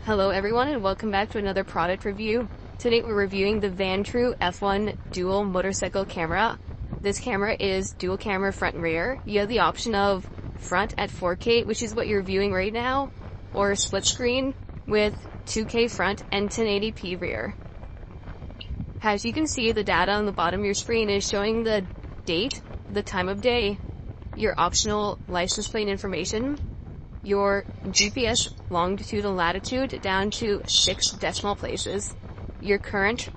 Hello everyone and welcome back to another product review. Today we're reviewing the Vantrue F1 dual motorcycle camera. This camera is dual camera front and rear. You have the option of front at 4K, which is what you're viewing right now, or split screen with 2K front and 1080p rear. As you can see, the data on the bottom of your screen is showing the date, the time of day, your optional license plate information, your GPS longitude and latitude down to 6 decimal places, your current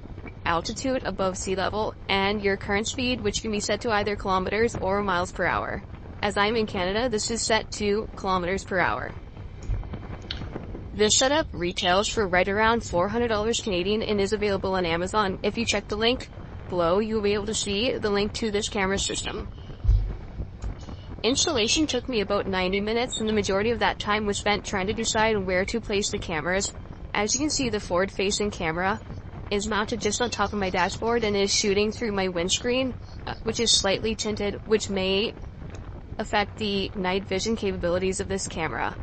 altitude above sea level, and your current speed, which can be set to either kilometers or miles per hour. As I'm in Canada, this is set to kilometers per hour. This setup retails for right around $400 Canadian and is available on Amazon. If you check the link below, you'll be able to see the link to this camera system. Installation took me about 90 minutes, and the majority of that time was spent trying to decide where to place the cameras. As you can see, the forward-facing camera is mounted just on top of my dashboard and is shooting through my windscreen, which is slightly tinted, which may affect the night vision capabilities of this camera.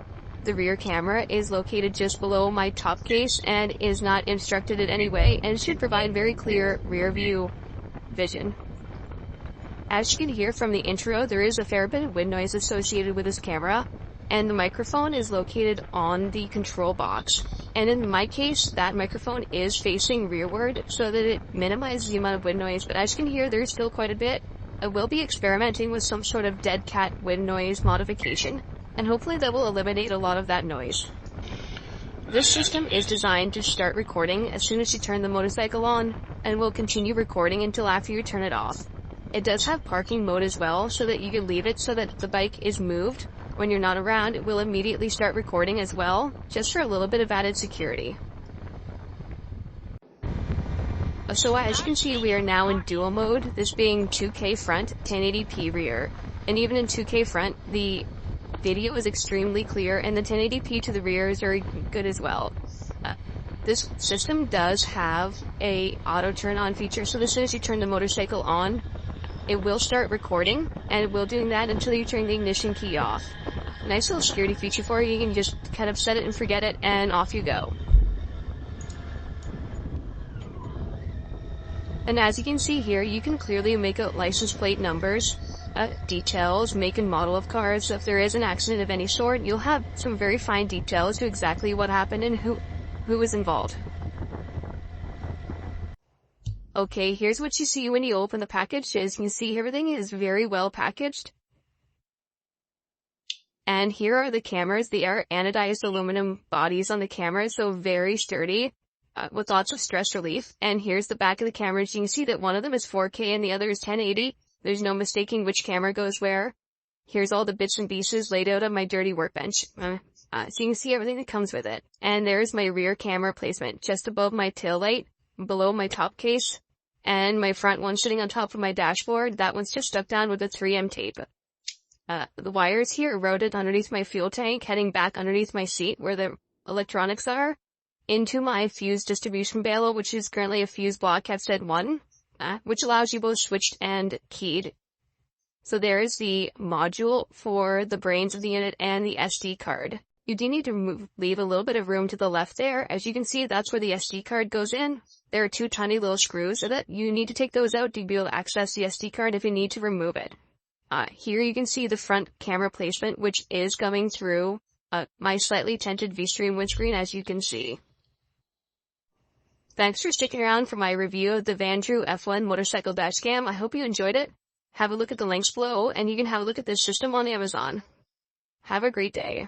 The rear camera is located just below my top case and is not obstructed in any way, and should provide very clear rear view vision. As you can hear from the intro, there is a fair bit of wind noise associated with this camera, and the microphone is located on the control box. And in my case, that microphone is facing rearward so that it minimizes the amount of wind noise, but as you can hear, there's still quite a bit. I will be experimenting with some sort of dead cat wind noise modification, and hopefully that will eliminate a lot of that noise. This system is designed to start recording as soon as you turn the motorcycle on, and will continue recording until after you turn it off. It does have parking mode as well, so that you can leave it so that if the bike is moved when you're not around, it will immediately start recording as well, just for a little bit of added security. So as you can see, we are now in dual mode, this being 2K front, 1080p rear. And even in 2K front, the video is extremely clear, and the 1080p to the rear is very good as well. This system does have a auto turn on feature, so as soon as you turn the motorcycle on, it will start recording, and it will do that until you turn the ignition key off. Nice little security feature for you. You can just kind of set it and forget it, and off you go. And as you can see here, you can clearly make out license plate numbers, details, make and model of cars. So if there is an accident of any sort, you'll have some very fine details to exactly what happened and who was involved. Okay, here's what you see when you open the package. As you can see, everything is very well packaged. And here are the cameras. They are anodized aluminum bodies on the camera, so very sturdy, with lots of stress relief. And here's the back of the cameras. You can see that one of them is 4K and the other is 1080. There's no mistaking which camera goes where. Here's all the bits and pieces laid out on my dirty workbench. So you can see everything that comes with it. And there's my rear camera placement, just above my tail light, below my top case, and my front one sitting on top of my dashboard. That one's just stuck down with a 3M tape. The wires here are routed underneath my fuel tank, heading back underneath my seat where the electronics are, into my fuse distribution barrel, which is currently a fuse block headset 1, which allows you both switched and keyed. So there's the module for the brains of the unit and the SD card. You do need to leave a little bit of room to the left there. As you can see, that's where the SD card goes in. There are 2 tiny little screws that you need to take those out to be able to access the SD card if you need to remove it. Here you can see the front camera placement, which is coming through my slightly tinted V-Stream windscreen, as you can see. Thanks for sticking around for my review of the Vantrue F1 motorcycle dashcam. I hope you enjoyed it. Have a look at the links below, and you can have a look at this system on Amazon. Have a great day.